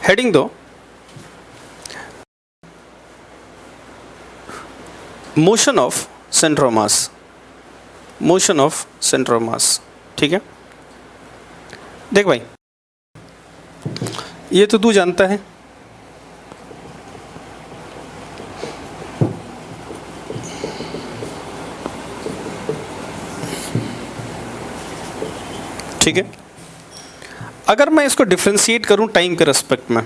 Heading दो motion of centre of mass, motion of centre of mass. ठीक है, देख भाई ये तो तू जानता है, ठीक है। अगर मैं इसको डिफ्रेंशिएट करूं टाइम के रेस्पेक्ट में,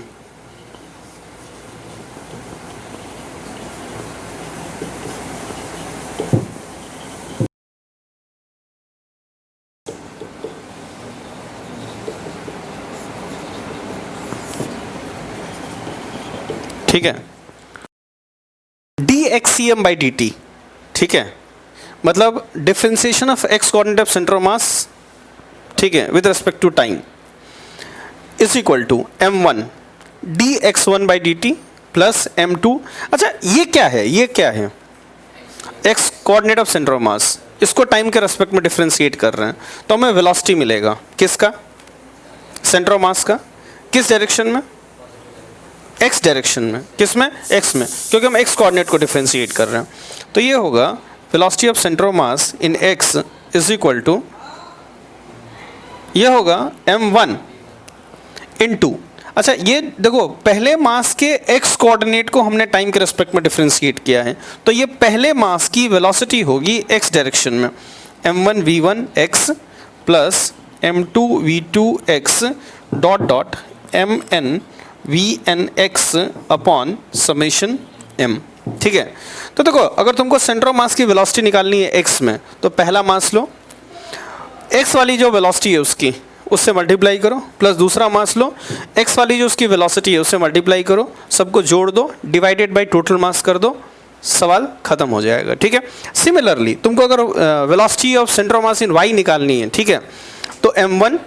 ठीक है, D X C M by D T, ठीक है, मतलब differentiation of X coordinate of centre of mass, ठीक है, with respect to time is equal to m1 dx1 by D T plus m2। अच्छा ये क्या है, ये क्या है, X coordinate of centre of mass, इसको टाइम के रेस्पेक्ट में डिफ्रेंशिएट कर रहे हैं तो हमें वेलोसिटी मिलेगा किसका, सेंटर ऑफ मास का, किस डायरेक्शन में, एक्स डायरेक्शन में, किस में, एक्स में, क्योंकि हम एक्स कोऑर्डिनेट को डिफ्रेंशिएट कर रहे हैं। तो ये होगा velocity of centre of mass in X is equal to, ये होगा m1 इनटू, अच्छा ये देखो पहले मास के एक्स कोऑर्डिनेट को हमने टाइम के रेस्पेक्ट में डिफ्रेंशिएट किया है, तो ये पहले मास की वेलोसिटी होगी एक्स डायरेक्शन में, m1 v1 x plus m2 v2 x dot dot mn vn x upon summation m। ठीक है, तो देखो अगर तुमको सेंटर ऑफ मास की वेलोसिटी निकालनी है x में, तो पहला मास लो, x वाली जो वेलोसिटी है उसकी, उससे मल्टीप्लाई करो, प्लस दूसरा मास लो, x वाली जो उसकी वेलोसिटी है उससे मल्टीप्लाई करो, सबको जोड़ दो, डिवाइडेड बाय टोटल मास कर दो, सवाल खत्म हो जाएगा। ठीक है, सिमिलरली तुमको अगर velocity of centre of mass in y निकालनी है, ठीक है, तो m1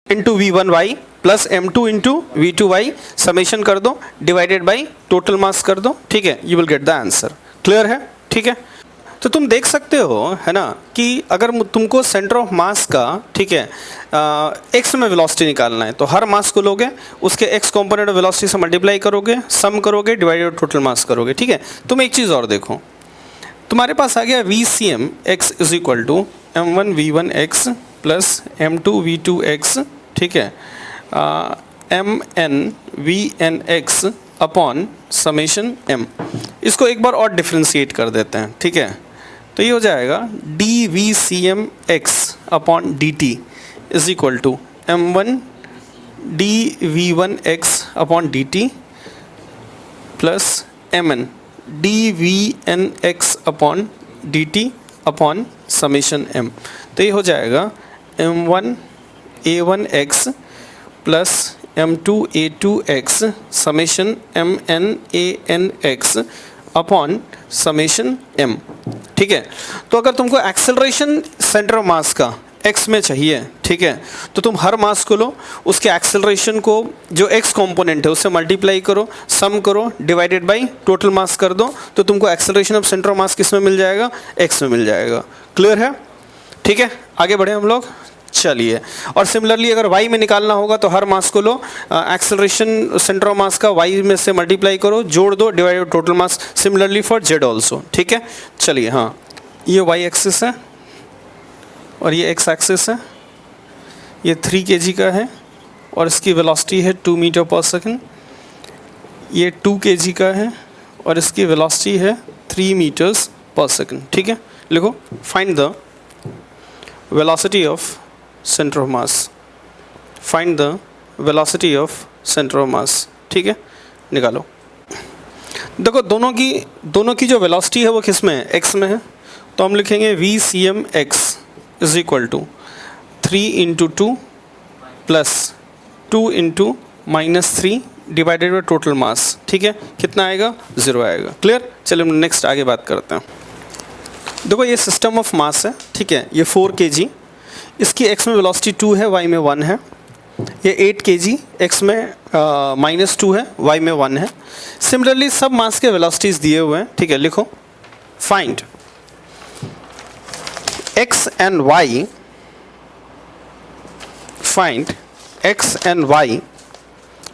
into v1y plus m2 into v2y summation कर दो, डिवाइडेड बाई टोटल मास कर दो, ठीक है, you will get the answer. Clear है? ठीक है, तो तुम देख सकते हो है ना कि अगर तुमको सेंटर ऑफ मास का, ठीक है, एक्स में वेलोसिटी निकालना है तो हर मास को लोगे, उसके एक्स कंपोनेंट ऑफ वेलोसिटी से मल्टीप्लाई करोगे, सम करोगे, डिवाइडेड टोटल मास करोगे। ठीक है, तुम एक चीज़ और देखो, तुम्हारे पास आ गया V C M X is equal to m1 v1 x plus m2 v2 x, ठीक है, mn vn x upon summation m। इसको एक बार और डिफ्रेंशिएट कर देते हैं। ठीक है, तो ये हो जाएगा D V C M X upon D T is equal to m1 D V one X upon D T plus mn D V N X upon D T upon summation m। तो ये हो जाएगा m1 a1 x plus m2 a2 x summation mn an x upon summation m। ठीक है, तो अगर तुमको acceleration centre of मास का x में चाहिए, ठीक है, तो तुम हर मास को लो, उसके एक्सेलरेशन को जो x कंपोनेंट है उससे मल्टीप्लाई करो, सम करो, डिवाइडेड बाय टोटल मास कर दो, तो तुमको एक्सेलरेशन ऑफ सेंटर ऑफ मास किस में मिल जाएगा, x में मिल जाएगा। क्लियर है? ठीक है, आगे बढ़े हम लोग। चलिए, और सिमिलरली अगर y में निकालना होगा तो हर मास को लो, एक्सेलरेशन सेंटर ऑफ मास का y में से मल्टीप्लाई करो, जोड़ दो, divided total mass, similarly for z also. ठीक है, चलिए, हाँ ये y एक्सिस है और ये x एक्सिस है, ये 3 kg का है और इसकी वेलोसिटी है 2 मीटर पर सेकंड, ये 2 kg का है और इसकी वेलोसिटी है 3 मीटर्स पर सेकंड। ठीक है, लिखो find the velocity of centre of mass, find the velocity of centre of mass. ठीक है, निकालो। देखो दोनों की जो वेलोसिटी है वो किस में है, एक्स में है, तो हम लिखेंगे V C M X is equal to 3 into 2 plus 2 into -3 divided by total mass. ठीक है, कितना आएगा, 0 आएगा। क्लियर? चलिए हम नेक्स्ट आगे बात करते हैं। देखो ये सिस्टम ऑफ मास है, ठीक है, ये 4 kg, इसकी x में वेलोसिटी 2 है, y में 1 है, ये 8 kg, x में -2 है, y में 1 है। सिमिलरली सब मास के वेलोसिटीज दिए हुए हैं। ठीक है, लिखो find x and y, find x and y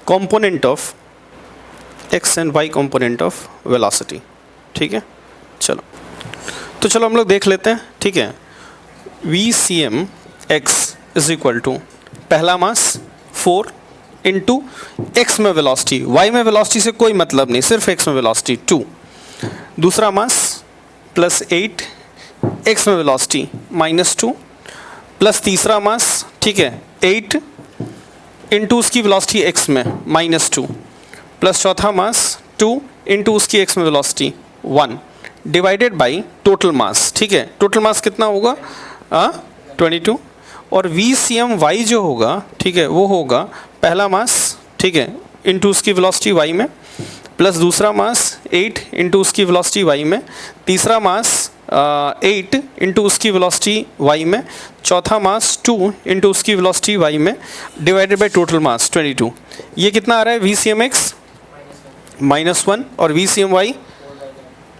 component of x and y component of velocity. ठीक है, चलो हम लोग देख लेते हैं। ठीक है, VCM x is equal to पहला मास 4 इंटू एक्स में वेलोसिटी, y में वेलोसिटी से कोई मतलब नहीं, सिर्फ x में वेलोसिटी 2। दूसरा मास प्लस 8 x में वेलोसिटी -2 प्लस तीसरा मास, ठीक है, 8 इंटू उसकी वेलोसिटी x में -2 प्लस चौथा मास 2 इंटू उसकी x में velocity 1 divided by total mass. ठीक है, टोटल मास कितना होगा 22 और VCM y जो होगा, ठीक है, वो होगा पहला मास, ठीक है, इंटू उसकी वेलोसिटी y में प्लस दूसरा मास 8 इंटू उसकी वेलोसिटी y में, तीसरा मास 8 इंटू उसकी वेलोसिटी y में, चौथा मास 2 इंटू उसकी वेलोसिटी y में डिवाइडेड बाई टोटल मास 22। ये कितना आ रहा है VCMx -1 और VCMy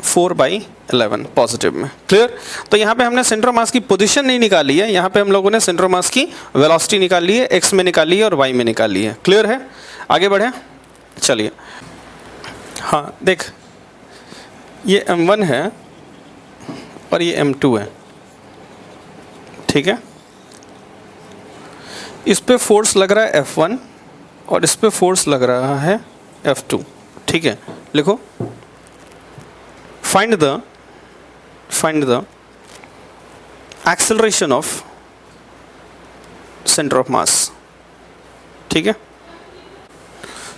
4/11 पॉजिटिव में। क्लियर? तो यहाँ पे हमने सेंटर मास की पोजीशन नहीं निकाली है, यहाँ पे हम लोगों ने सेंटर मास की वेलोसिटी निकाली है, x में निकाली है और y में निकाली है। क्लियर है? आगे बढ़े, चलिए। हाँ देख, ये m1 है और ये m2 है। ठीक है, इस पे फोर्स लग रहा है F1 और इस पे फोर्स लग रहा है F2। ठीक है, लिखो find the acceleration of center of mass। ठीक है,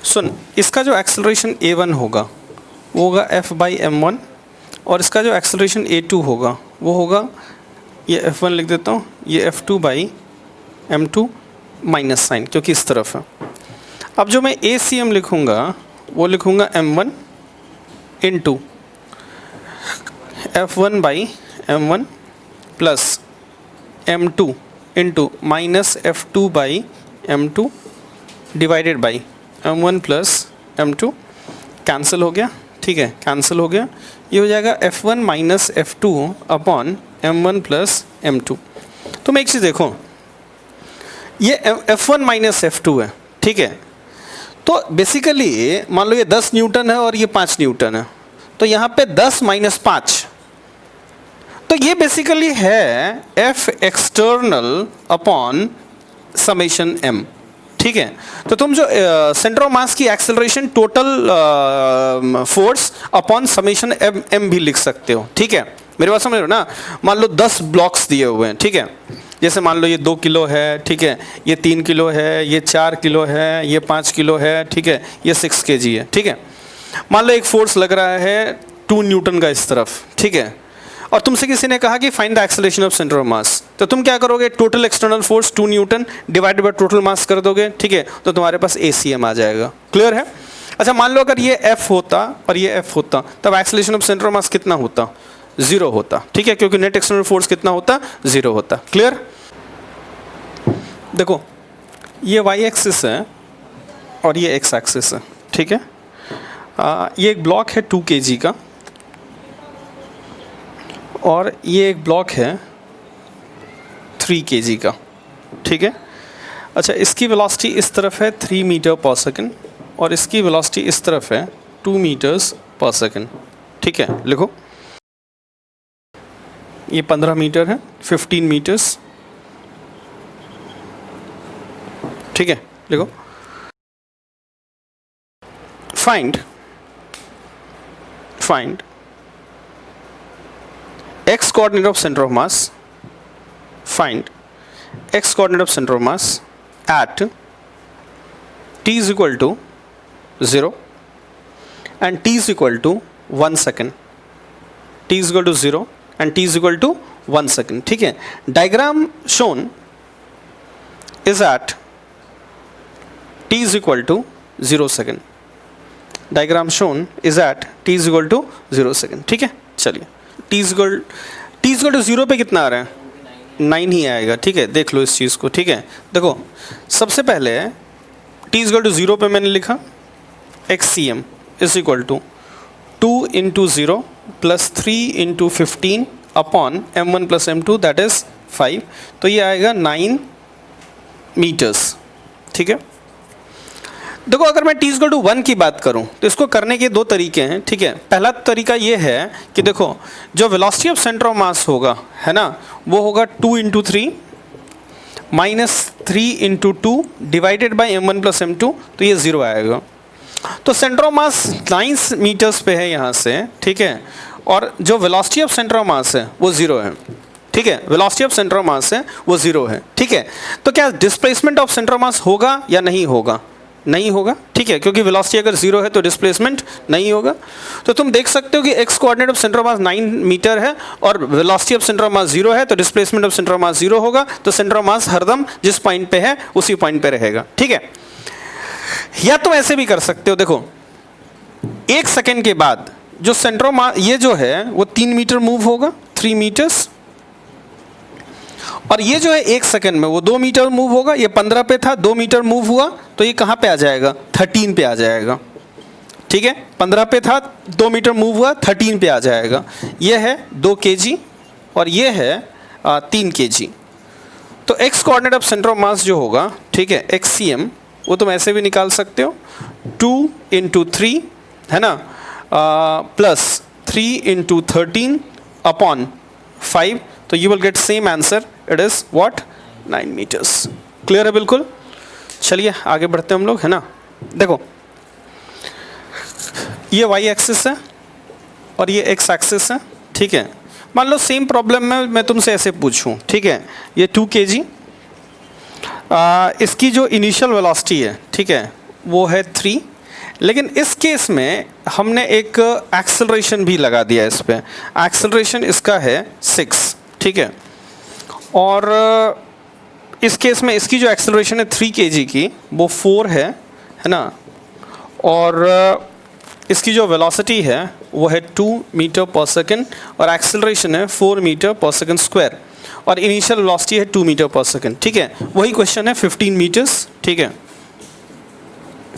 सुन, इसका जो एक्सेलरेशन a1 होगा वो होगा F/m1 और इसका जो एक्सेलरेशन a2 होगा वो होगा, ये F1 लिख देता हूँ, ये F2/m2 माइनस साइन क्योंकि इस तरफ है। अब जो मैं ACM लिखूँगा वो लिखूँगा m1 into F1/m1 plus m2 into minus F2/m2 divided by m1 plus m2। Cancel हो गया, ठीक है, कैंसिल हो गया। ये हो जाएगा F1 minus F2 upon m1 plus m2। तुम एक चीज़ देखो, ये F1 माइनस F2 है। ठीक है, तो बेसिकली मान लो ये 10 न्यूटन है और ये 5 न्यूटन है, तो यहाँ पे 10 माइनस 5, तो ये बेसिकली है F external upon summation m। ठीक है, तो तुम जो सेंटर ऑफ मास की acceleration total force upon summation m भी लिख सकते हो। ठीक है, मेरी बात समझ रहे हो ना? मान लो 10 ब्लॉक्स दिए हुए हैं। ठीक है, जैसे मान लो ये 2 किलो है, ठीक है, ये 3 किलो है, ये 4 किलो है, ये 5 किलो है, ठीक है, ये 6 kg है। ठीक है, मान लो एक फोर्स लग रहा है 2 न्यूटन का इस तरफ। ठीक है, और तुमसे किसी ने कहा कि find the acceleration of centre of mass, तो तुम क्या करोगे? Total external force 2 Newton divided by total mass कर दोगे। ठीक है, तो तुम्हारे पास ACM आ जाएगा। क्लियर है? अच्छा, मान लो अगर ये F होता और ये F होता, तब acceleration of centre of mass कितना होता? 0 होता। ठीक है, क्योंकि नेट एक्सटर्नल फोर्स कितना होता? 0 होता। क्लियर? देखो, ये y एक्सिस है और ये x एक्सिस है। ठीक है, ये एक ब्लॉक है 2 kg का और ये एक ब्लॉक है 3 kg का। ठीक है, अच्छा, इसकी वेलोसिटी इस तरफ है 3 मीटर पर सेकंड और इसकी वेलोसिटी इस तरफ है 2 मीटर्स पर सेकंड। ठीक है, लिखो, ये 15 मीटर है, 15 मीटर्स। ठीक है, लिखो, find x coordinate of center of mass, find x coordinate of center of mass at t is equal to 0 and t is equal to 1 second, t is equal to 0 and t is equal to 1 second. ठीक है, diagram shown is at t is equal to 0 second. Diagram shown is at t is equal to 0 second. ठीक है, चलिए, t is equal to 0 पे कितना आ रहा है? 9 ही आएगा। ठीक है, देख लो इस चीज़ को। ठीक है, देखो, सबसे पहले t is equal to 0 पे मैंने लिखा XCM is equal to 2 into 0 plus 3 into 15 upon m1 plus m2 that is 5, तो ये आएगा 9 मीटर्स। ठीक है, देखो अगर मैं t इक्वल टू 1 की बात करूं तो इसको करने के दो तरीके हैं, ठीक है। पहला तरीका ये है कि देखो जो वेलोसिटी ऑफ सेंटर ऑफ मास होगा, है ना, वो होगा 2 into 3 minus 3 into 2 divided by m1 plus m2, तो ये 0 आएगा। तो सेंटर ऑफ मास 9 मीटर्स पे है यहाँ से, ठीक है, और जो वेलोसिटी ऑफ सेंटर ऑफ मास है वो 0 है, ठीक है। वेलोसिटी ऑफ सेंटर ऑफ मास है वो 0 है, ठीक है। तो क्या डिस्प्लेसमेंट ऑफ सेंटर ऑफ मास होगा या नहीं होगा? नहीं होगा, ठीक है, क्योंकि वेलोसिटी अगर 0 है तो डिस्प्लेसमेंट नहीं होगा। तो तुम देख सकते हो कि X coordinate of centre of mass 9 metre है और velocity of centre of mass 0 है, तो displacement of centre of mass 0 होगा। तो सेंटर ऑफ मास हरदम जिस पॉइंट पे है उसी पॉइंट पे रहेगा, ठीक है। या तुम ऐसे भी कर सकते हो, देखो 1 सेकेंड के बाद जो सेंटर ऑफ मास ये जो है वो 3 मीटर मूव होगा, 3 मीटर्स, और ये जो है 1 सेकेंड में वो 2 मीटर मूव होगा। ये 15 पे था, 2 मीटर मूव हुआ तो ये कहाँ पे आ जाएगा? 13 पे आ जाएगा, ठीक है। 15 पे था, 2 मीटर मूव हुआ, 13 पे आ जाएगा। ये है 2 kg और ये है 3 kg। तो x coordinate of centre of मास जो होगा, ठीक है, XCM, वो तुम ऐसे भी निकाल सकते हो, 2 इंटू 3, है ना, प्लस 3 इंटू 13 अपॉन 5, तो you will get same answer, it is what? 9 metres. Clear है बिल्कुल? चलिए आगे बढ़ते हैं हम लोग, है ना। देखो ये y एक्सिस है और ये x एक्सिस है, ठीक है। मान लो सेम प्रॉब्लम में मैं तुमसे ऐसे पूछूं, ठीक है, ये 2 kg, इसकी जो इनिशियल वेलोसिटी है, ठीक है, वो है 3, लेकिन इस केस में हमने एक एक्सेलरेशन भी लगा दिया इस पे। एक्सेलरेशन इसका है 6, ठीक है, और इस केस में इसकी जो एक्सेलरेशन है 3 kg की वो 4 है ना, और इसकी जो वेलोसिटी है वो है 2 मीटर पर सेकेंड और एक्सेलरेशन है 4 मीटर पर सेकेंड स्क्वायर, और इनिशियल वेलोसिटी है 2 मीटर पर सेकेंड, ठीक है। वही क्वेश्चन है 15 मीटर्स, ठीक है,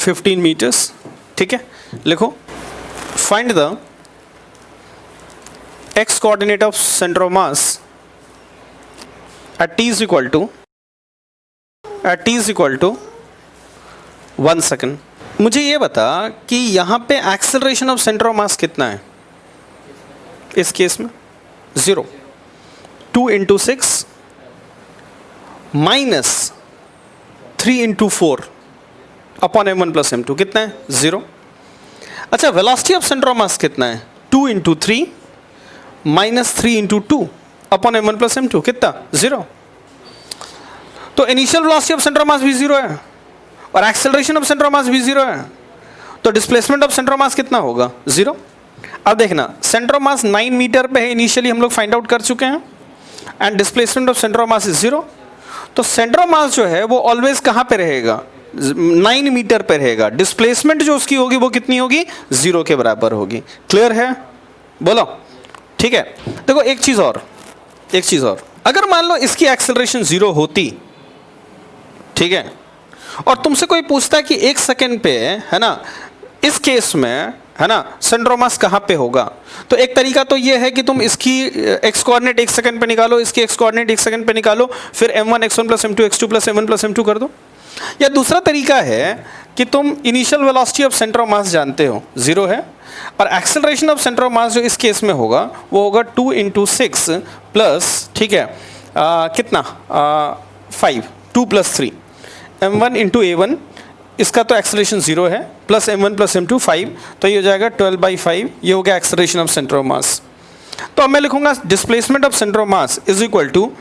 15 मीटर्स, ठीक है। लिखो find the x coordinate of centre of mass at t is equal to 1 second. मुझे ये बता कि यहाँ पे acceleration of centre of mass कितना है इस केस में? 0। 2 into 6 minus 3 into 4 upon m1 plus m2 कितना है? 0। अच्छा, velocity of centre of mass कितना है? 2 into 3 minus 3 into 2 upon m1 plus m2 कितना? 0। तो initial velocity of centre of मास भी 0 है और एक्सेलरेशन ऑफ सेंटर ऑफ मास भी 0 है, तो displacement of centre of mass कितना होगा? 0। अब देखना, सेंटर ऑफ मास 9 मीटर पे है, इनिशियली हम लोग फाइंड आउट कर चुके हैं, and displacement of centre of mass is 0। तो सेंटर ऑफ मास जो है वो ऑलवेज कहाँ पे रहेगा? 9 मीटर पे रहेगा। डिस्प्लेसमेंट जो उसकी होगी वो कितनी होगी? 0 के बराबर होगी। क्लियर है? बोलो, ठीक है। देखो एक चीज और, अगर मान लो इसकी एक्सेलरेशन 0 होती, ठीक है, और तुमसे कोई पूछता कि 1 सेकेंड पे, है ना, इस केस में, है ना, सेंटर ऑफ मास कहाँ पे होगा, तो एक तरीका तो ये है कि तुम इसकी एक्स कोऑर्डिनेट 1 सेकेंड पे निकालो, इसकी एक्स कोऑर्डिनेट 1 सेकेंड पे निकालो, फिर m1 x1 plus m2 x2 plus m1 plus m2 कर दो। या दूसरा तरीका है कि तुम initial velocity of centre of मास जानते हो 0 है, और एक्सेलरेशन ऑफ सेंटर ऑफ मास जो इस केस में होगा वो होगा 2 इंटू 6 प्लस, ठीक है, कितना 5, 2 प्लस 3 m1 इंटू a1, इसका तो एक्सेलरेशन 0 है, प्लस m1 प्लस m2 5, तो ये हो जाएगा 12/5, ये हो गया acceleration of centre of mass. तो अब मैं लिखूंगा displacement of centre of mass is equal to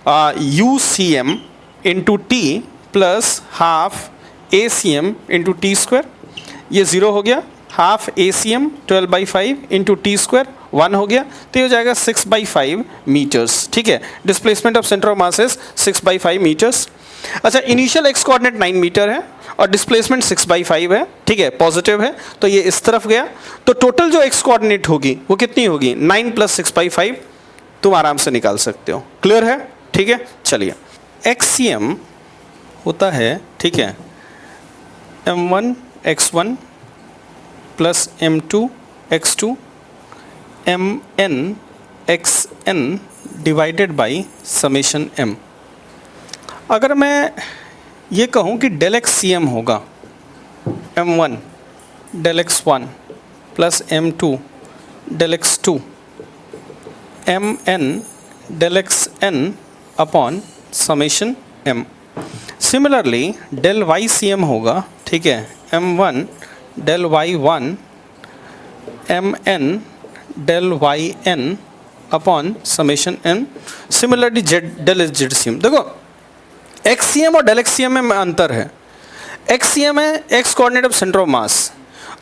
UCM into T plus half ACM into T square, ये 0 हो गया, half ACM 12/5 into T square 1 हो गया, तो ये हो जाएगा 6/5 मीटर्स, ठीक है। Displacement of centre of mass is 6/5 metres. अच्छा, इनिशियल एक्स कोऑर्डिनेट 9 मीटर है और डिस्प्लेसमेंट 6/5 है, ठीक है, पॉजिटिव है, तो ये इस तरफ गया, तो टोटल जो एक्स कोऑर्डिनेट होगी वो कितनी होगी? 9 प्लस 6/5, तुम आराम से निकाल सकते हो। क्लियर है? ठीक है, चलिए। XCM होता है, ठीक है, m1 x1 plus m2 x2 mn xn divided by summation m। अगर मैं ये कहूँ कि डेल एक्स सी एम होगा, m1 del x1 plus m2 del x2 mn del xn upon summation m. Similarly del ycm होगा, ठीक है, m1 del y1 mn del yn upon summation n. Similarly del zcm. देखो xcm और del xcm में अंतर है. xcm है x coordinate of centre of मास,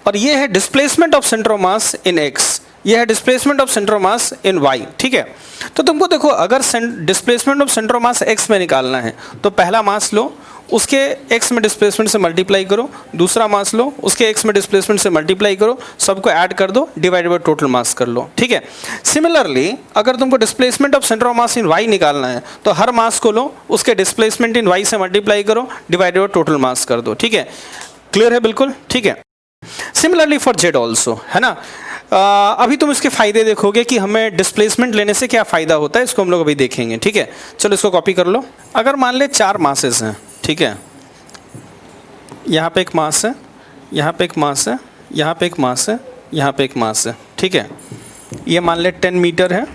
और ये है displacement of centre of mass in x, ये है displacement of centre of mass in y, ठीक है. तो तुमको देखो, अगर displacement of centre of mass x में निकालना है तो पहला मास लो, उसके x में डिस्प्लेसमेंट से मल्टीप्लाई करो, दूसरा मास लो, उसके x में डिस्प्लेसमेंट से मल्टीप्लाई करो, सबको ऐड कर दो, डिवाइडेड बाय टोटल मास कर लो, ठीक है. सिमिलरली अगर तुमको displacement of centre of mass in y निकालना है तो हर मास को लो, उसके डिस्प्लेसमेंट इन y से मल्टीप्लाई करो, डिवाइडेड बाय टोटल मास कर दो, ठीक है. क्लियर है बिल्कुल, ठीक है. सिमिलरली फॉर z ऑल्सो, है ना. अभी तुम इसके फायदे देखोगे कि हमें डिस्प्लेसमेंट लेने से क्या फ़ायदा होता है, इसको हम लोग अभी देखेंगे, ठीक है. चलो इसको कॉपी कर लो. अगर मान ले 4 मासेस हैं, ठीक है, यहाँ पे एक मास है, यहाँ पे एक मास है, यहाँ पे एक मास है, यहाँ पे एक मास है, ठीक है. ये मान ले 10 मीटर है,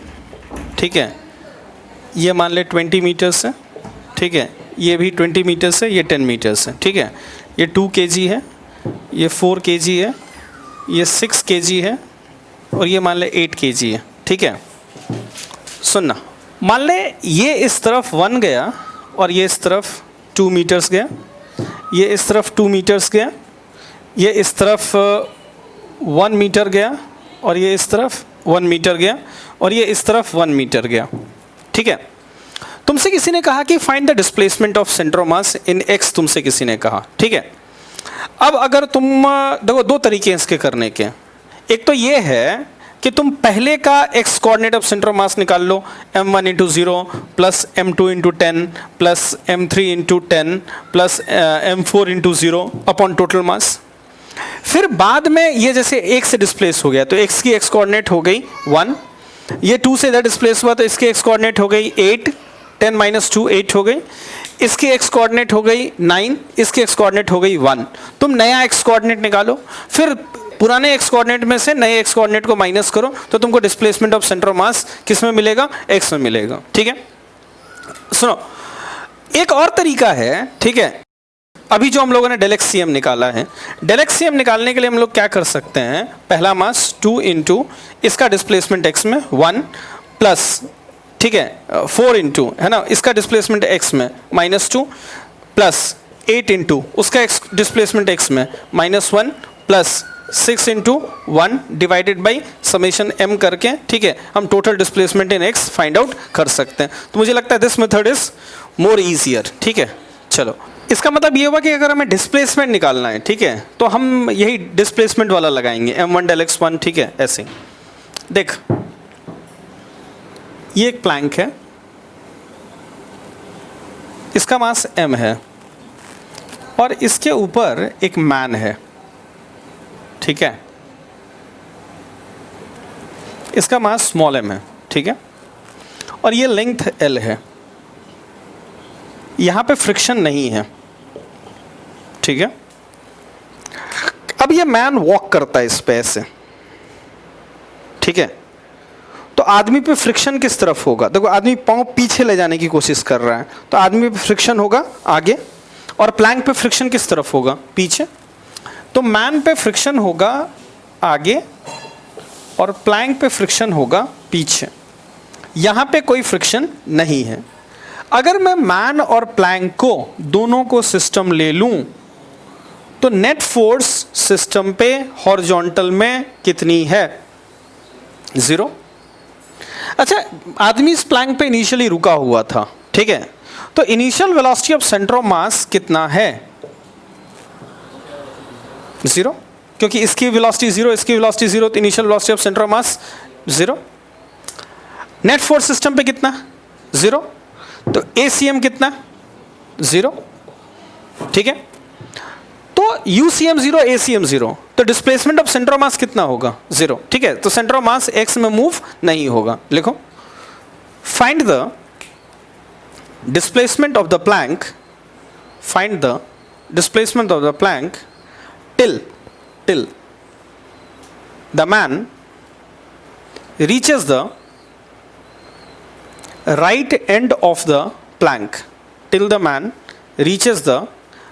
ठीक है, ये मान ले 20 मीटर्स है, ठीक है, ये भी 20 मीटर्स है, ये 10 मीटर्स है, ठीक है. ये 2 kg है, ये 4 kg है, ये 6 kg है, और ये मान ले 8 kg है, ठीक है. सुनना, मान ले ये इस तरफ 1 गया और ये इस तरफ 2 मीटर्स गया, ये इस तरफ 2 मीटर्स गया, ये इस तरफ 1 मीटर गया, और ये इस तरफ 1 मीटर गया, और ये इस तरफ 1 मीटर गया, ठीक है. तुमसे किसी ने कहा कि find the displacement of centre of mass in x, तुमसे किसी ने कहा, ठीक है. अब अगर तुम देखो, 2 तरीके हैं इसके करने के. एक तो ये है कि तुम पहले का x coordinate of centre of मास निकाल लो, m1 into 0 plus m2 into 10 plus m3 into 10 plus m4 into 0 upon total mass. फिर बाद में ये जैसे 1 से डिस्प्लेस हो गया तो x की x कोऑर्डिनेट हो गई 1, ये 2 से इधर डिस्प्लेस हुआ तो इसकी x कोऑर्डिनेट हो गई 8, 10 माइनस 2 8 हो गई, इसकी x कोऑर्डिनेट हो गई 9, इसकी x कोऑर्डिनेट हो गई 1. तुम नया x कोऑर्डिनेट निकालो, फिर पुराने x कोऑर्डिनेट में से नए x कोऑर्डिनेट को माइनस करो, तो तुमको डिस्प्लेसमेंट ऑफ सेंटर ऑफ मास किस में मिलेगा, x में मिलेगा, ठीक है. सुनो, एक और तरीका है, ठीक है. अभी जो हम लोगों ने del xcm निकाला है, del xcm निकालने के लिए हम लोग क्या कर सकते हैं, पहला मास 2 इंटू इसका डिस्प्लेसमेंट x में 1 प्लस, ठीक है, 4 इंटू, है ना, इसका डिस्प्लेसमेंट x में -2 प्लस 8 इंटू उसका डिस्प्लेसमेंट x में -1 plus 6 into 1 divided by summation m करके, ठीक है, हम total displacement in x find out कर सकते हैं. तो मुझे लगता है this method is more easier, ठीक है. चलो, इसका मतलब ये हुआ कि अगर हमें डिस्प्लेसमेंट निकालना है, ठीक है, तो हम यही डिस्प्लेसमेंट वाला लगाएंगे, m1 del x1, ठीक है. ऐसे देख, ये एक प्लैंक है, इसका मास m है, और इसके ऊपर एक मैन है, ठीक है, इसका मास स्मॉल m है, ठीक है, और ये लेंथ l है. यहाँ पे फ्रिक्शन नहीं है, ठीक है. अब ये मैन वॉक करता है इस पे ऐसे, ठीक है, तो आदमी पे फ्रिक्शन किस तरफ होगा, देखो आदमी पाँव पीछे ले जाने की कोशिश कर रहा है, तो आदमी पे फ्रिक्शन होगा आगे, और प्लैंक पे फ्रिक्शन किस तरफ होगा, पीछे. तो मैन पे फ्रिक्शन होगा आगे और प्लैंक पे फ्रिक्शन होगा पीछे. यहाँ पे कोई फ्रिक्शन नहीं है. अगर मैं मैन और प्लैंक को दोनों को सिस्टम ले लूं तो नेट फोर्स सिस्टम पे हॉरिजॉन्टल में कितनी है, 0. अच्छा, आदमी इस प्लैंक पे इनिशियली रुका हुआ था, ठीक है, तो initial velocity of centre of mass कितना है, 0, क्योंकि इसकी वेलोसिटी 0, इसकी वेलोसिटी 0, तो initial velocity of centre of mass 0. Net force system पे कितना, 0, तो ACM कितना, 0, ठीक है. तो UCM 0, ACM 0, तो displacement of centre of mass कितना होगा, 0, ठीक है. तो सेंटर ऑफ मास x में मूव नहीं होगा. लिखो, find the displacement of the plank, find the displacement of the plank till the man reaches the right end of the plank, till the man reaches the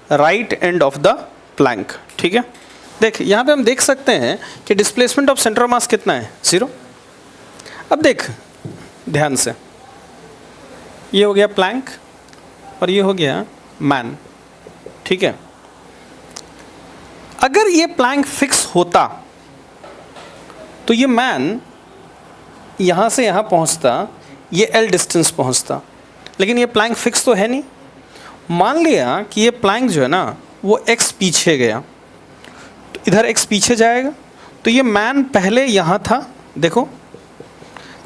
right end of the plank. ठीक है, देख यहाँ पे हम देख सकते हैं कि displacement of centre of mass कितना है, 0. अब देख ध्यान से, ये हो गया प्लैंक और ये हो गया मैन. ठीक है, अगर ये प्लैंक फिक्स होता तो ये मैन यहाँ से यहाँ पहुँचता, ये L डिस्टेंस पहुँचता, लेकिन ये प्लैंक फिक्स तो है नहीं. मान लिया कि ये प्लैंक जो है ना वो x पीछे गया, तो इधर x पीछे जाएगा, तो ये मैन पहले यहाँ था, देखो,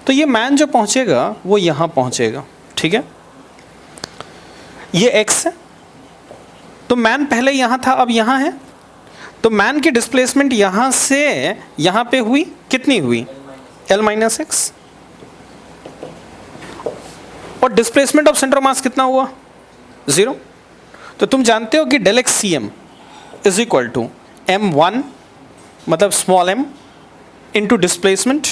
तो ये मैन जो पहुँचेगा वो यहाँ पहुँचेगा. ठीक है, ये x है, तो मैन पहले यहाँ था, अब यहाँ है, तो मैन की डिस्प्लेसमेंट यहाँ से यहाँ पे हुई, कितनी हुई, L माइनस एक्स. और displacement of centre of mass कितना हुआ, 0. तो तुम जानते हो कि del X C M is equal to m1 मतलब small m into displacement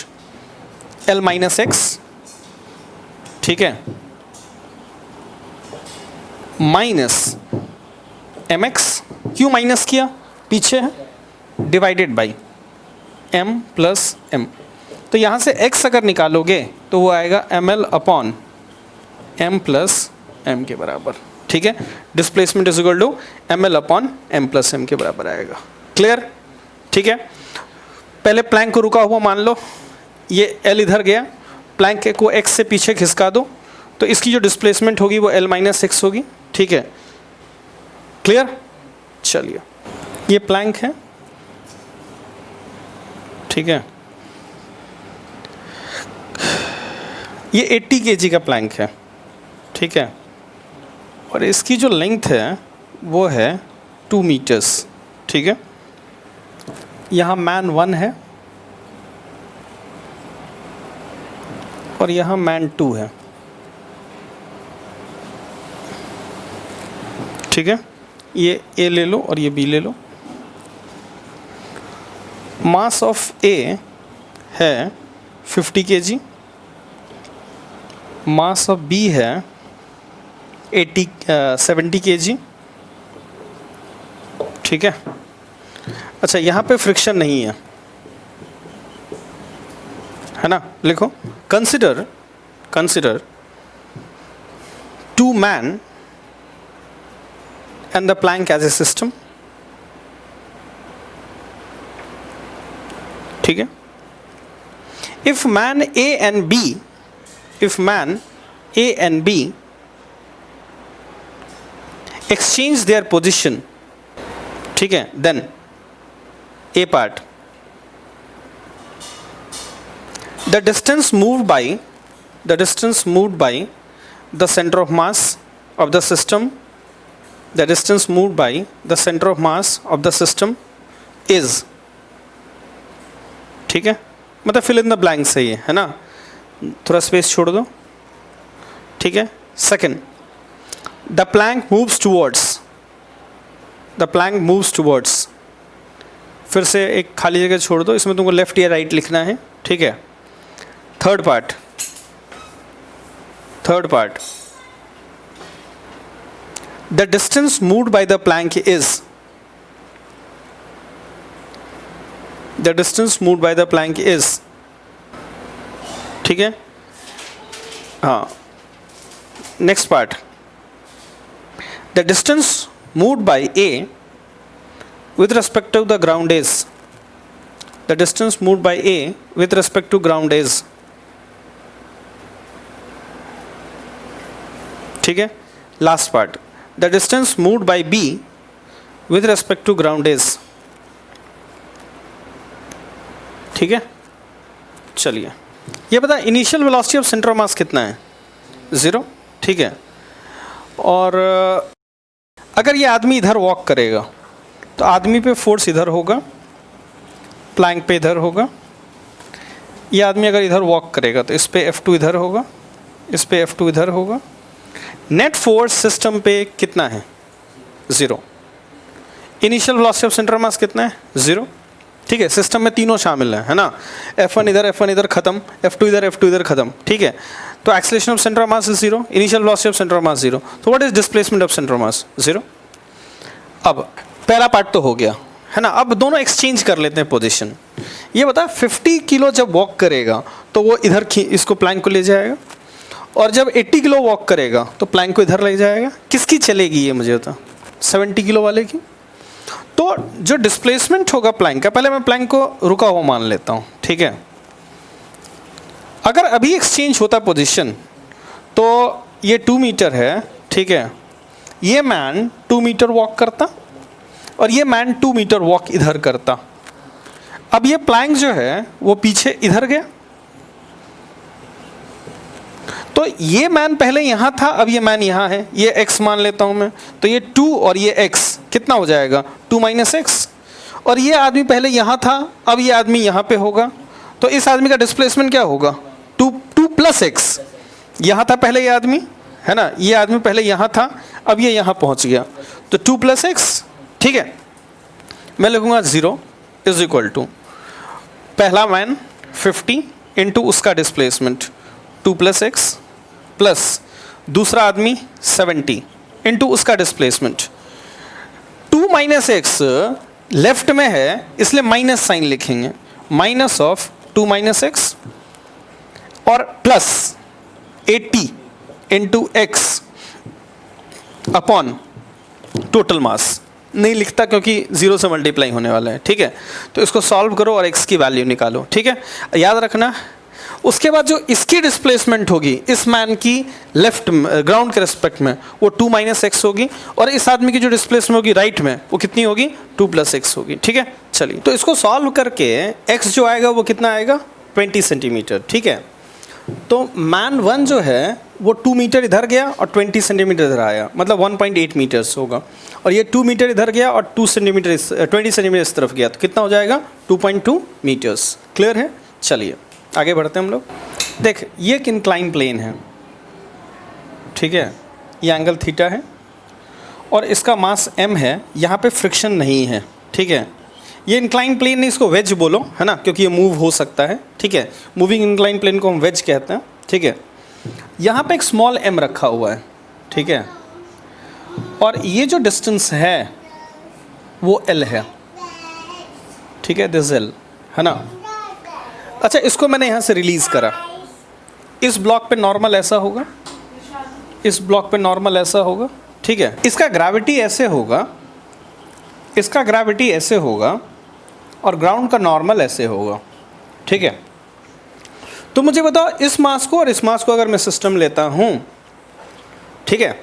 L minus X. ठीक है, माइनस एम एक्स, क्यों माइनस किया, पीछे है, divided by m plus m. तो यहाँ से x अगर निकालोगे तो वो आएगा ml upon m plus m के बराबर. ठीक है, displacement is equal to ml upon m plus m के बराबर आएगा. क्लियर. ठीक है, पहले प्लैंक को रुका हुआ मान लो, ये L इधर गया, प्लैंक को x से पीछे खिसका दो, तो इसकी जो डिस्प्लेसमेंट होगी वो L माइनस एक्स होगी. ठीक है, क्लियर. चलिए, ये प्लैंक है. ठीक है, ये 80 kg का प्लैंक है. ठीक है, और इसकी जो लेंथ है वो है 2 मीटर्स. ठीक है, यहाँ मैन 1 है और यहाँ मैन 2 है. ठीक है, ये A ले लो और ये B ले लो. मास ऑफ A है 50 kg, मास ऑफ B है 70 kg. ठीक है, अच्छा यहाँ पे फ्रिक्शन नहीं है ना, लिखो, consider 2 man and the plank as a system. ठीक है, if man A and B exchange their position, ठीक है, then A part, the distance moved by the center of mass of the system, the distance moved by the center of mass of the system is. ठीक है, मतलब fill in the blank सही है ना, थोड़ा space छोड़ दो. ठीक है, second, the plank moves towards, फिर से एक खाली जगह छोड़ दो, इसमें तुमको लेफ्ट या राइट लिखना है. ठीक है, third part, the distance moved by the plank is, ठीक है. हाँ, next part, the distance moved by A with respect to the ground is, ठीक है. Last part, the distance moved by B with respect to ground is. ठीक है, चलिए, ये बता, initial velocity of centre of mass कितना है, 0. ठीक है, और अगर ये आदमी इधर वॉक करेगा तो आदमी पे फोर्स इधर होगा, प्लैंक पे इधर होगा. ये आदमी अगर इधर वॉक करेगा तो इस पे F2 इधर होगा, इस पे F2 इधर होगा. नेट फोर्स सिस्टम पे कितना है, 0. Initial velocity of centre of mass कितना है? 0। ठीक है, सिस्टम में तीनों शामिल है ना, F1 इधर खत्म, F2 इधर खत्म। ठीक है, तो acceleration of centre of mass is 0, initial velocity of centre of mass 0, तो what is displacement of centre of mass? 0। अब पहला पार्ट तो हो गया है ना, अब दोनों एक्सचेंज कर लेते हैं पोजीशन। ये बता 50 किलो जब वॉक करेगा तो वो इधर इसको प्लैंक को ले जाएगा, और जब 80 किलो वॉक करेगा तो प्लैंक को इधर ले जाएगा। किसकी चलेगी ये मुझे बता? 70 किलो वाले की। तो जो डिस्प्लेसमेंट होगा प्लैंक का, पहले मैं प्लैंक को रुका हुआ मान लेता हूँ। ठीक है, अगर अभी एक्सचेंज होता पोजीशन तो ये 2 मीटर है। ठीक है, ये मैन 2 मीटर वॉक करता और ये मैन 2 मीटर वॉक इधर करता। अब ये प्लैंक जो है वो पीछे इधर गया, तो ये मैन पहले यहाँ था, अब ये मैन यहाँ है, ये x मान लेता हूँ मैं, तो ये 2 और ये x कितना हो जाएगा? 2 - x। और ये आदमी पहले यहाँ था, अब ये आदमी यहाँ पे होगा, तो इस आदमी का डिस्प्लेसमेंट क्या होगा? 2 + x। यहाँ था पहले ये आदमी, है ना, ये आदमी पहले यहाँ था, अब ये यहाँ पहुँच गया, तो 2 + x। ठीक है, मैं लिखूँगा 0 = पहला मैन 50 इंटू उसका डिस्प्लेसमेंट 2 + x प्लस दूसरा आदमी 70 इंटू उसका डिस्प्लेसमेंट। 2 - x लेफ्ट में है इसलिए माइनस साइन लिखेंगे, माइनस ऑफ 2 - x और plus 80 into x upon total mass. नहीं लिखता क्योंकि 0 से मल्टीप्लाई होने वाला है। ठीक है, तो इसको सॉल्व करो और x की वैल्यू निकालो। ठीक है, याद रखना। उसके बाद जो इसकी डिस्प्लेसमेंट होगी इस मैन की लेफ्ट ग्राउंड के रिस्पेक्ट में, वो 2 - x होगी, और इस आदमी की जो डिस्प्लेसमेंट होगी राइट में वो कितनी होगी? 2 + x होगी। ठीक है, चलिए तो इसको सॉल्व करके x जो आएगा वो कितना आएगा? 20 सेंटीमीटर। ठीक है, तो मैन 1 जो है वो 2 मीटर इधर गया और 20 सेंटीमीटर इधर आया, मतलब 1.8 मीटर्स होगा, और ये 2 मीटर इधर गया और 20 सेंटीमीटर इस तरफ गया, तो कितना हो जाएगा? 2.2 मीटर्स। क्लियर है? चलिए आगे बढ़ते हैं हम लोग। देख, ये एक इंक्लाइन प्लेन है। ठीक है, ये एंगल थीटा है और इसका मास m है, यहाँ पे फ्रिक्शन नहीं है। ठीक है, ये इंक्लाइन प्लेन नहीं, इसको वेज बोलो, है ना, क्योंकि ये मूव हो सकता है। ठीक है, मूविंग इंक्लाइन प्लेन को हम वेज कहते हैं। ठीक है, यहाँ पे एक स्मॉल m रखा हुआ है। ठीक है, और ये जो डिस्टेंस है वो l है। ठीक है, दिस l है ना। अच्छा, इसको मैंने यहाँ से रिलीज़ करा, इस ब्लॉक पे नॉर्मल ऐसा होगा, इस ब्लॉक पे नॉर्मल ऐसा होगा। ठीक है, इसका ग्रेविटी ऐसे होगा, इसका ग्रेविटी ऐसे होगा, और ग्राउंड का नॉर्मल ऐसे होगा। ठीक है, तो मुझे बताओ इस मास को और इस मास को अगर मैं सिस्टम लेता हूँ, ठीक है,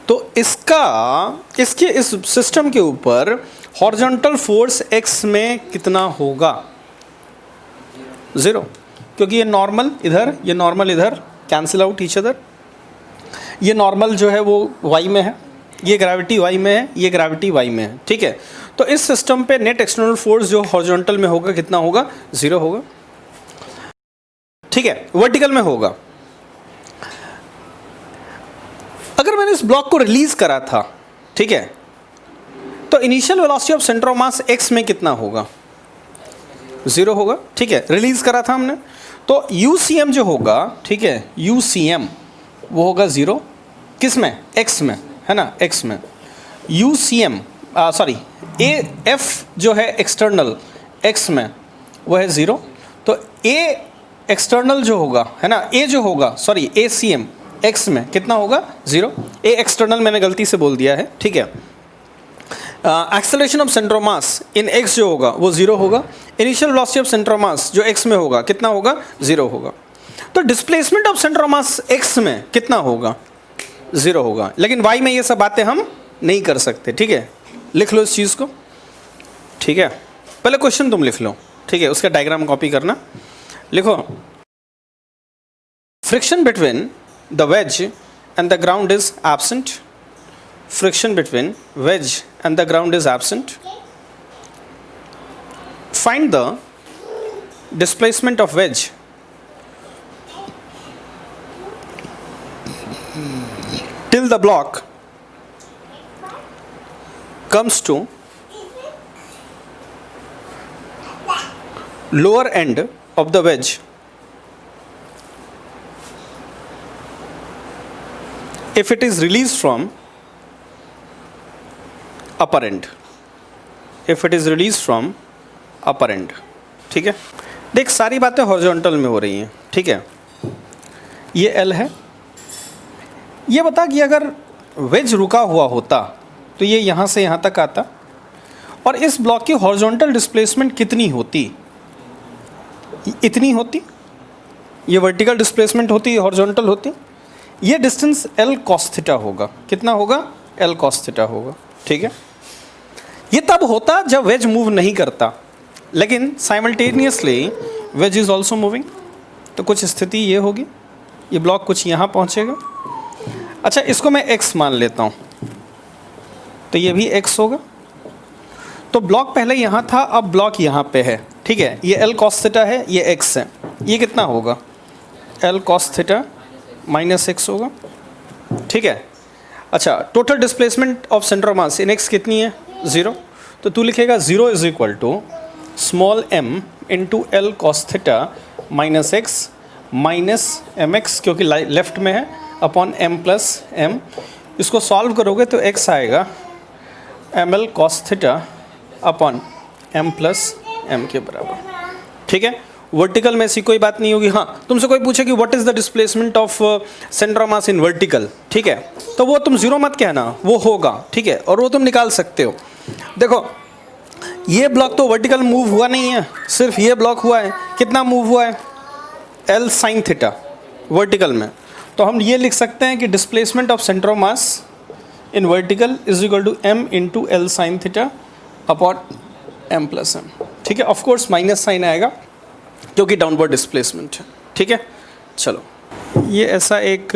तो इसके इस सिस्टम के ऊपर हॉरिजॉन्टल फोर्स x में कितना होगा? 0, क्योंकि ये नॉर्मल इधर, ये नॉर्मल इधर, कैंसिल आउट ईच अदर। ये नॉर्मल जो है वो y में है, ये ग्रेविटी y में है, ये ग्रेविटी y में है। ठीक है, तो इस सिस्टम पे नेट एक्सटर्नल फोर्स जो हॉरिजॉन्टल में होगा कितना होगा? 0 होगा। ठीक है, वर्टिकल में होगा। अगर मैंने इस ब्लॉक को रिलीज करा था, ठीक है, तो initial velocity of centre of mass x में कितना होगा? 0 होगा। ठीक है, रिलीज करा था हमने, तो UCM जो होगा, ठीक है, UCM वो होगा 0। किस में? x में, है ना, x में। UCM सॉरी AF जो है एक्सटर्नल x में वो है 0, तो A एक्सटर्नल जो होगा, है ना, A जो होगा, सॉरी ACM x में कितना होगा? 0। A एक्सटर्नल मैंने गलती से बोल दिया है। ठीक है, acceleration of centre of mass in x जो होगा वो 0 होगा। Initial velocity of centre of मास जो x में होगा कितना होगा? 0 होगा। तो displacement of centre of mass x में कितना होगा? 0 होगा। लेकिन y में ये सब बातें हम नहीं कर सकते। ठीक है, लिख लो इस चीज़ को। ठीक है, पहले क्वेश्चन तुम लिख लो। ठीक है, उसका डायग्राम कॉपी करना। लिखो, friction between the ways and the ground is absent. Friction between wedge and the ground is absent. Find the displacement of wedge till the block comes to lower end of the wedge, if it is released from upper end, if it is released from upper end, ठीक है। देख सारी बातें horizontal में हो रही हैं, ठीक है। ये L है। ये बता कि अगर वेज रुका हुआ होता तो ये यहाँ से यहाँ तक आता और इस ब्लॉक की हॉरिजॉन्टल डिस्प्लेसमेंट कितनी होती? इतनी होती। ये वर्टिकल डिस्प्लेसमेंट होती, हॉरिजॉन्टल होती। ये डिस्टेंस L cos थीटा होगा। कितना होगा? L cos थीटा होगा, ठीक है। ये तब होता जब वेज मूव नहीं करता, लेकिन simultaneously wedge is also moving. तो कुछ स्थिति ये होगी, ये ब्लॉक कुछ यहाँ पहुँचेगा। अच्छा, इसको मैं x मान लेता हूँ, तो ये भी x होगा। तो ब्लॉक पहले यहाँ था, अब ब्लॉक यहाँ पे है, ठीक है। ये L cos थीटा है, ये x है। ये कितना होगा? L cos theta minus x होगा, ठीक है। अच्छा, total displacement of centre of mass in x कितनी है? 0। तो तू लिखेगा 0 is equal to small m into L cos theta minus x minus mx, क्योंकि लेफ्ट में है, अपॉन m प्लस m। इसको सॉल्व करोगे तो x आएगा ml cos theta upon m plus m के बराबर, ठीक है। वर्टिकल में ऐसी कोई बात नहीं होगी। हाँ, तुमसे कोई पूछे कि what is the displacement of centre of mass in vertical, ठीक है, तो वो तुम 0 मत कहना, वो होगा, ठीक है, और वो तुम निकाल सकते हो। देखो, ये ब्लॉक तो वर्टिकल मूव हुआ नहीं है, सिर्फ ये ब्लॉक हुआ है। कितना मूव हुआ है? L sin थीटा वर्टिकल में। तो हम ये लिख सकते हैं कि displacement of centre of mass in vertical is equal to m into L sin theta upon m plus m, ठीक है। ऑफकोर्स माइनस साइन आएगा क्योंकि डाउनवर्ड डिस्प्लेसमेंट है, ठीक है। चलो, ये ऐसा एक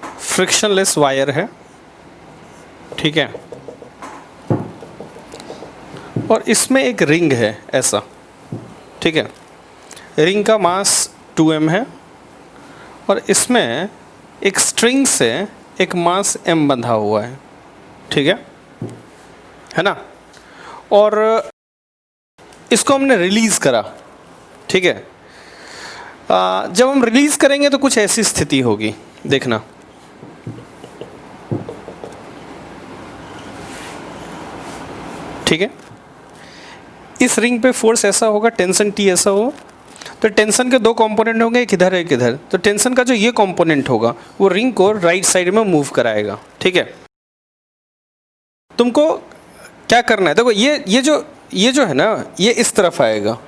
फ्रिक्शनलेस वायर है, ठीक है, और इसमें एक रिंग है ऐसा, ठीक है। रिंग का मास 2m है और इसमें एक स्ट्रिंग से एक मास m बंधा हुआ है, ठीक है ना। और इसको हमने रिलीज़ करा, ठीक है। जब हम रिलीज़ करेंगे तो कुछ ऐसी स्थिति होगी, देखना। ठीक है, इस रिंग पे फोर्स ऐसा होगा, टेंशन T ऐसा होगा। तो टेंशन के दो कंपोनेंट होंगे, एक इधर एक इधर। तो टेंशन का जो ये कंपोनेंट होगा वो रिंग को राइट साइड में मूव कराएगा, ठीक है। तुमको क्या करना है? देखो, ये जो है ना, ये इस तरफ आएगा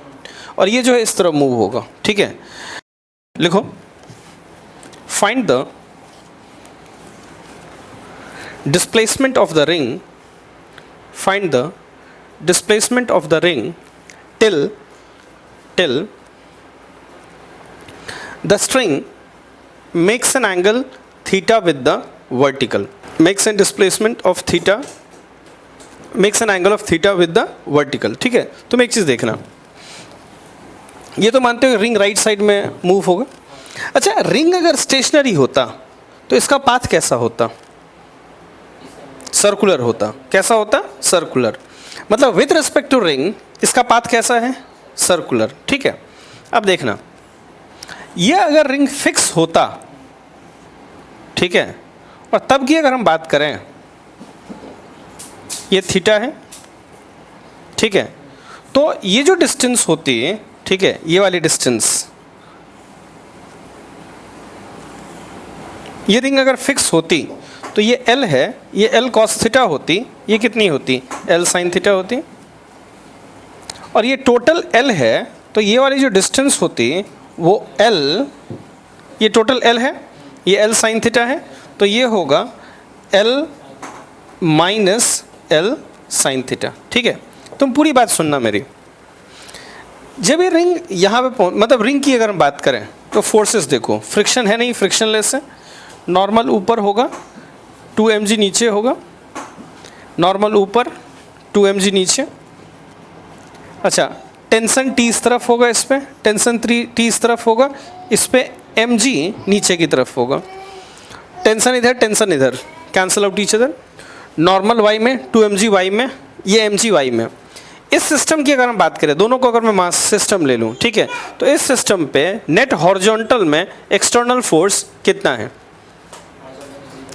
और ये जो है इस तरफ मूव होगा, ठीक है। लिखो, find the displacement of the ring, find the displacement of the ring till the string makes an angle theta with the vertical, makes a displacement of theta, makes an angle of theta with the vertical, ठीक है। तुम एक चीज़ देखना, ये तो मानते हो ring right side में मूव होगा। अच्छा, रिंग अगर स्टेशनरी होता तो इसका पाथ कैसा होता? सर्कुलर होता। कैसा होता? सर्कुलर। मतलब विथ रिस्पेक्ट टू रिंग इसका पाथ कैसा है? सर्कुलर, ठीक है। अब देखना, ये अगर रिंग फिक्स होता, ठीक है, और तब की अगर हम बात करें, ये थीटा है, ठीक है, तो ये जो डिस्टेंस होती है, ठीक है, ये वाली डिस्टेंस, ये रिंग अगर फिक्स होती तो ये L है, ये L cos थीटा होती, ये कितनी होती? L sin थीटा होती। और ये टोटल L है, तो ये वाली जो डिस्टेंस होती वो L, ये टोटल L है, ये L sin थीटा है, तो ये होगा L minus L sin theta, ठीक है। तुम पूरी बात सुनना मेरी। जब ये रिंग यहाँ पे मतलब रिंग की अगर हम बात करें तो फोर्सेस देखो, फ्रिक्शन है नहीं, फ्रिक्शनलेस है। नॉर्मल ऊपर होगा, 2 mg नीचे होगा, नॉर्मल ऊपर 2 mg नीचे। अच्छा, टेंशन T इस तरफ होगा, इस पे टेंशन T इस तरफ होगा, इस पे mg नीचे की तरफ होगा। टेंशन इधर, cancel out each other. Normal Y में, 2mg वाई में, ये mg वाई में। इस सिस्टम की अगर हम बात करें, दोनों को अगर मैं मास सिस्टम ले लूँ, ठीक है, तो इस सिस्टम पे नेट हॉरिजॉन्टल में एक्सटर्नल फोर्स कितना है?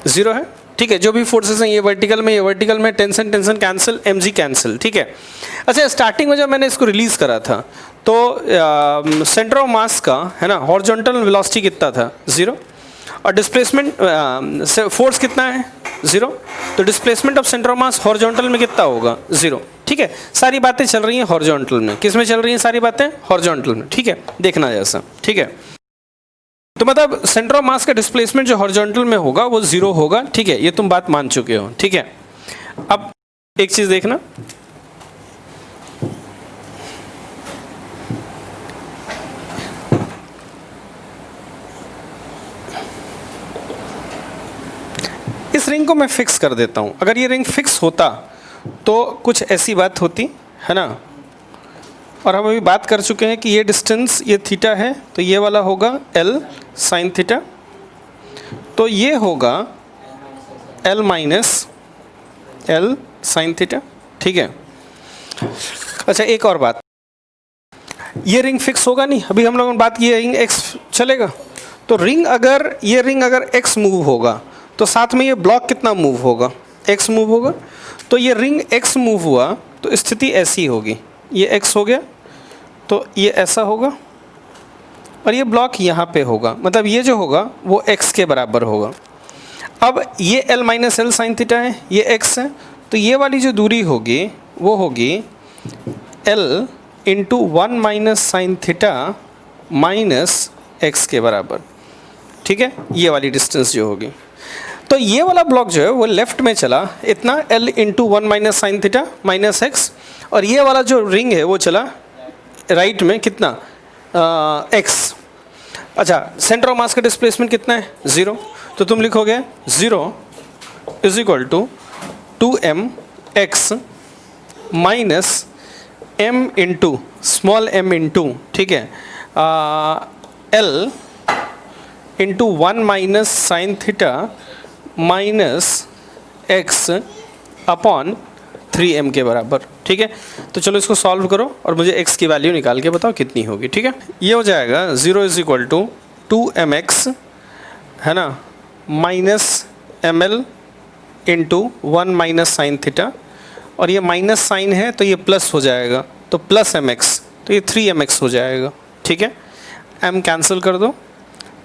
0 है, ठीक है। जो भी फोर्सेस हैं, ये वर्टिकल में, ये वर्टिकल में, tension tension cancel, mg cancel, ठीक है। अच्छा, स्टार्टिंग में जब मैंने इसको रिलीज करा था तो सेंटर ऑफ मास का, है ना, हॉरिजॉन्टल वेलोसिटी कितना था? 0। और डिस्प्लेसमेंट फोर्स कितना है? 0। तो displacement of centre of mass horizontal में कितना होगा? 0, ठीक है। सारी बातें चल रही हैं हॉरिजॉन्टल में। किस में चल रही हैं सारी बातें? हॉरिजॉन्टल में, ठीक है, देखना जैसा, ठीक है। तो मतलब सेंटर ऑफ मास का डिस्प्लेसमेंट जो हॉरिजॉन्टल में होगा वो 0 होगा, ठीक है, ये तुम बात मान चुके हो, ठीक है। अब एक चीज देखना, इस रिंग को मैं फिक्स कर देता हूं। अगर ये रिंग फिक्स होता तो कुछ ऐसी बात होती, है ना। और हम अभी बात कर चुके हैं कि ये डिस्टेंस, ये थीटा है, तो ये वाला होगा L साइन थीटा, तो ये होगा L minus L sine theta, ठीक है। अच्छा, एक और बात, ये रिंग फिक्स होगा नहीं, अभी हम लोगों ने बात की है रिंग x चलेगा, तो ये रिंग अगर x मूव होगा तो साथ में ये ब्लॉक कितना मूव होगा? x मूव होगा। तो ये रिंग x मूव हुआ तो स्थिति ऐसी होगी, ये x हो गया तो ये ऐसा होगा, और ये ब्लॉक यहाँ पे होगा, मतलब ये जो होगा वो x के बराबर होगा। अब ये L minus L sine theta है, ये x है, तो ये वाली जो दूरी होगी वो होगी L into 1 minus sine theta minus x के बराबर, ठीक है, ये वाली डिस्टेंस जो होगी। तो ये वाला ब्लॉक जो है वो लेफ्ट में चला इतना L into 1 minus sine theta minus x, और ये वाला जो रिंग है वो चला राइट में कितना? x। अच्छा, सेंटर ऑफ मास का डिस्प्लेसमेंट कितना है? 0। तो तुम लिखोगे 0 is equal to 2mx minus m into small m into, ठीक है, L into 1 minus sine theta minus x upon 3m के बराबर, ठीक है। तो चलो इसको सॉल्व करो और मुझे x की वैल्यू निकाल के बताओ कितनी होगी, ठीक है। ये हो जाएगा 0 इज इक्वल टू 2mx, है ना, minus ml into 1 minus sine theta, और ये माइनस साइन है तो ये प्लस हो जाएगा, तो प्लस mx, तो ये 3mx हो जाएगा, ठीक है। m कैंसिल कर दो,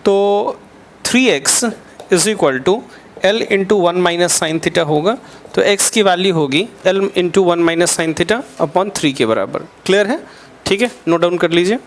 तो 3x is equal to L into 1 minus sine theta होगा, तो x की वैल्यू होगी L into 1 minus sine theta upon 3 के बराबर। क्लियर है? ठीक है, नोट डाउन कर लीजिए।